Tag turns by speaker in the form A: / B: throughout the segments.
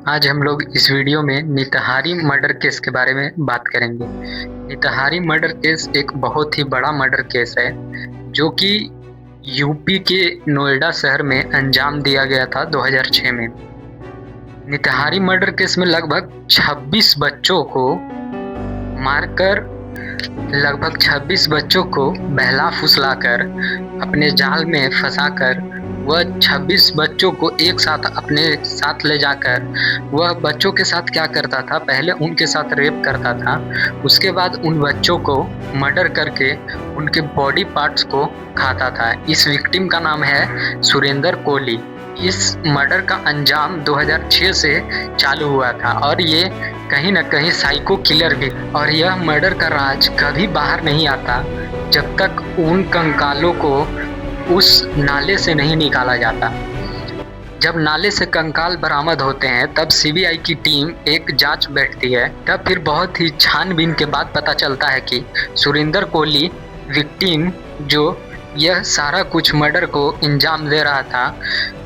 A: आज हम लोग इस वीडियो में नितहारी मर्डर केस के बारे में बात करेंगे। नितहारी मर्डर केस एक बहुत ही बड़ा मर्डर केस है जो कि यूपी के नोएडा शहर में अंजाम दिया गया था 2006 में। नितहारी मर्डर केस में लगभग 26 बच्चों को मारकर, लगभग 26 बच्चों को बहला फुसलाकर अपने जाल में फंसाकर वह 26 बच्चों को एक साथ अपने साथ ले जाकर वह बच्चों के साथ क्या करता था, पहले उनके साथ रेप करता था, उसके बाद उन बच्चों को मर्डर करके उनके बॉडी पार्ट्स को खाता था। इस विक्टिम का नाम है सुरेंद्र कोहली। इस मर्डर का अंजाम 2006 से चालू हुआ था और ये कहीं न कहीं साइको किलर भी, और यह मर्डर का राज कभी बाहर नहीं आता जब तक उन कंकालों को उस नाले से नहीं निकाला जाता। जब नाले से कंकाल बरामद होते हैं तब सीबीआई की टीम एक जांच बैठती है। तब फिर बहुत ही छानबीन के बाद पता चलता है कि सुरेंद्र कोहली विक्टिम जो यह सारा कुछ मर्डर को अंजाम दे रहा था,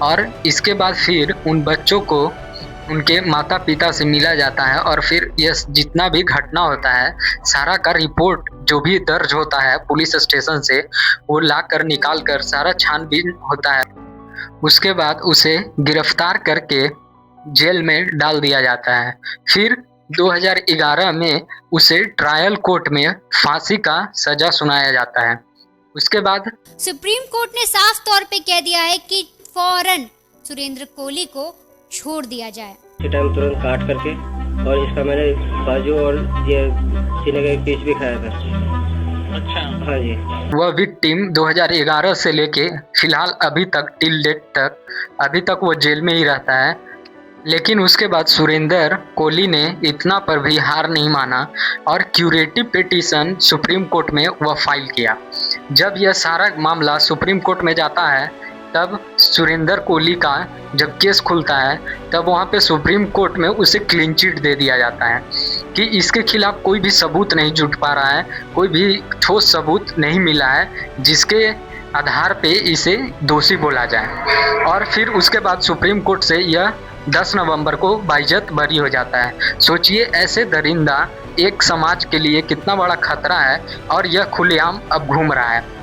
A: और इसके बाद फिर उन बच्चों को उनके माता पिता से मिला जाता है और फिर यह जितना भी घटना होता है सारा का रिपोर्ट जो भी दर्ज होता है पुलिस स्टेशन से वो ला कर निकाल कर सारा छानबीन होता है। उसके बाद उसे गिरफ्तार करके जेल में डाल दिया जाता है। फिर 2011 में उसे ट्रायल कोर्ट में फांसी का सजा सुनाया जाता है। उसके बाद
B: सुप्रीम कोर्ट ने साफ तौर पे कह दिया है कि फौरन सुरेंद्र कोहली को छोड़ दिया जाए।
C: टाइम तुरंत काट करके, और इसका मैंने बाजू और ये सीने का एक पीस भी खाया था। अच्छा, हाँ जी।
A: वह विक्टिम 2011 से लेके फिलहाल अभी तक टिल डेट तक अभी तक वो जेल में ही रहता है। लेकिन उसके बाद सुरेंद्र कोहली ने इतना पर भी हार नहीं माना और क्यूरेटिव पिटीशन सुप्रीम कोर्ट में वह फाइल किया। जब यह सारा मामला सुप्रीम कोर्ट में जाता है तब सुरेंद्र कोहली का जब केस खुलता है तब वहाँ पे सुप्रीम कोर्ट में उसे क्लीन चिट दे दिया जाता है कि इसके खिलाफ कोई भी सबूत नहीं जुट पा रहा है, कोई भी ठोस सबूत नहीं मिला है जिसके आधार पे इसे दोषी बोला जाए। और फिर उसके बाद सुप्रीम कोर्ट से यह 10 नवंबर को बाइज्जत बरी हो जाता है। सोचिए ऐसे दरिंदा एक समाज के लिए कितना बड़ा खतरा है, और यह खुलेआम अब घूम रहा है।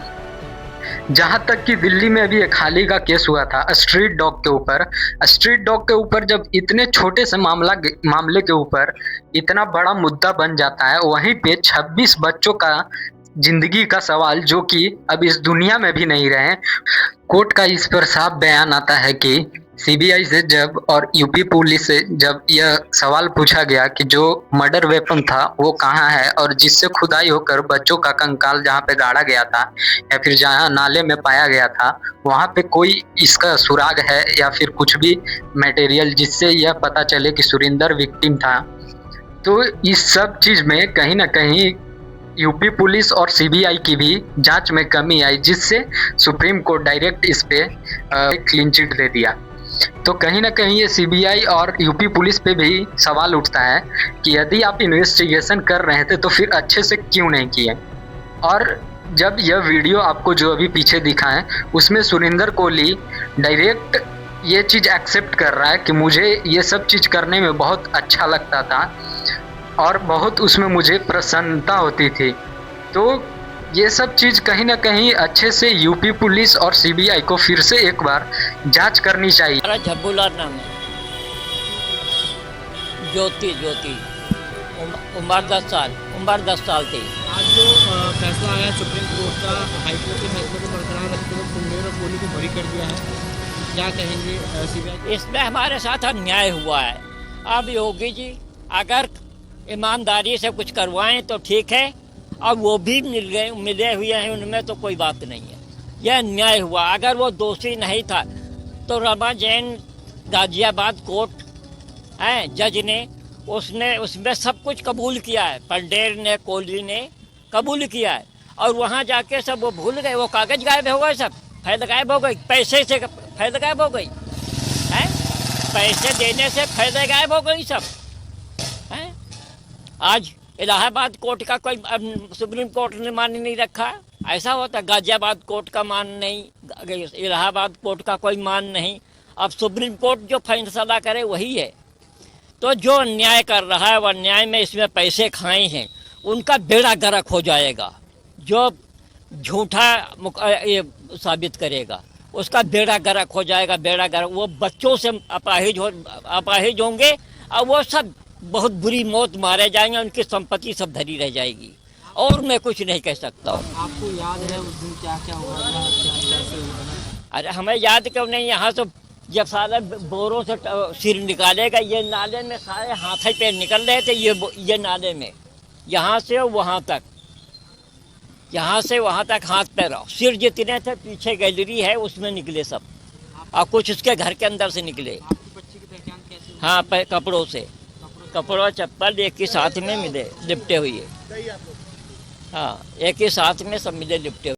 A: जहां तक कि दिल्ली में अभी एक हाल ही का केस हुआ था स्ट्रीट डॉग के ऊपर। स्ट्रीट डॉग के ऊपर जब इतने छोटे से मामले के ऊपर इतना बड़ा मुद्दा बन जाता है, वहीं पे 26 बच्चों का जिंदगी का सवाल जो कि अब इस दुनिया में भी नहीं रहे। कोर्ट का इस पर साफ बयान आता है कि सीबीआई से जब और यूपी पुलिस से जब यह सवाल पूछा गया कि जो मर्डर वेपन था वो कहाँ है, और जिससे खुदाई होकर बच्चों का कंकाल जहाँ पे गाड़ा गया था या फिर जहाँ नाले में पाया गया था वहाँ पे कोई इसका सुराग है या फिर कुछ भी मटेरियल जिससे यह पता चले कि सुरेंद्र विक्टिम था, तो इस सब चीज़ में कहीं ना कहीं यूपी पुलिस और सीबीआई की भी जांच में कमी आई, जिससे सुप्रीम कोर्ट डायरेक्ट इस पे क्लीन चिट दे दिया। तो कहीं ना कहीं ये सीबीआई और यूपी पुलिस पे भी सवाल उठता है कि यदि आप इन्वेस्टिगेशन कर रहे थे तो फिर अच्छे से क्यों नहीं किए। और जब यह वीडियो आपको जो अभी पीछे दिखा है उसमें सुरेंद्र कोहली डायरेक्ट ये चीज़ एक्सेप्ट कर रहा है कि मुझे ये सब चीज़ करने में बहुत अच्छा लगता था और बहुत उसमें मुझे प्रसन्नता होती थी। तो ये सब चीज़ कहीं ना कहीं अच्छे से यूपी पुलिस और सीबीआई को फिर से एक बार जांच करनी चाहिए।
D: मेरा झब्बूलाल नाम है। ज्योति उम्र 10 साल थी।
E: आज जो फैसला आया सुप्रीम कोर्ट का, हाई कोर्ट के फैसले को बरकरार रखते हुए सुरेंद्र और कोहली को बरी कर दिया है, क्या कहेंगे सीबीआई?
D: इसमें हमारे साथ अन्याय हुआ है। अब योगी जी अगर ईमानदारी से कुछ करवाएं तो ठीक है, और वो भी मिले हुए हैं उनमें तो कोई बात नहीं है। यह अन्याय हुआ। अगर वो दोषी नहीं था तो रमा जैन गाजियाबाद कोर्ट है जज ने उसने उसमें सब कुछ कबूल किया है। पंडेर ने, कोहली ने कबूल किया है, और वहाँ जाके सब वो भूल गए। वो कागज गायब हो गए, सब फैल गायब हो गई, पैसे से फैल गायब हो गई है, पैसे देने से फैल गायब हो गई सब है। आज इलाहाबाद कोर्ट का कोई सुप्रीम कोर्ट ने मान नहीं रखा। ऐसा होता, गाजियाबाद कोर्ट का मान नहीं, इलाहाबाद कोर्ट का कोई मान नहीं। अब सुप्रीम कोर्ट जो फैसला करे वही है। तो जो अन्याय कर रहा है, वह अन्याय में इसमें पैसे खाए हैं, उनका बेड़ा गर्क हो जाएगा। जो झूठा ये साबित करेगा, उसका बेड़ा गर्क हो जाएगा, बेड़ा गर्क। वो बच्चों से अपाहिज होंगे और वो सब बहुत बुरी मौत मारे जाएंगे, उनकी संपत्ति सब धरी रह जाएगी। और मैं कुछ नहीं कह सकता हूँ।
E: आपको याद है उस दिन क्या क्या हुआ था, कैसे हुआ था?
D: अरे हमें याद क्यों नहीं, यहाँ से जब सारे बोरों से सिर निकालेगा, ये नाले में सारे हाथ पैर निकल रहे थे, ये नाले में, यहाँ से वहाँ तक, यहाँ से वहाँ तक हाथ पैर, सिर जितने थे, पीछे गैलरी है उसमें निकले सब, और कुछ उसके घर के अंदर से निकले।
E: आपकी बच्ची की पहचान कैसे हुई?
D: हाँ, कपड़ों से, कपड़ों चप्पल एक ही साथ में मिले, लिपटे हुए। हाँ, एक ही साथ में सब मिले, लिपटे हुए।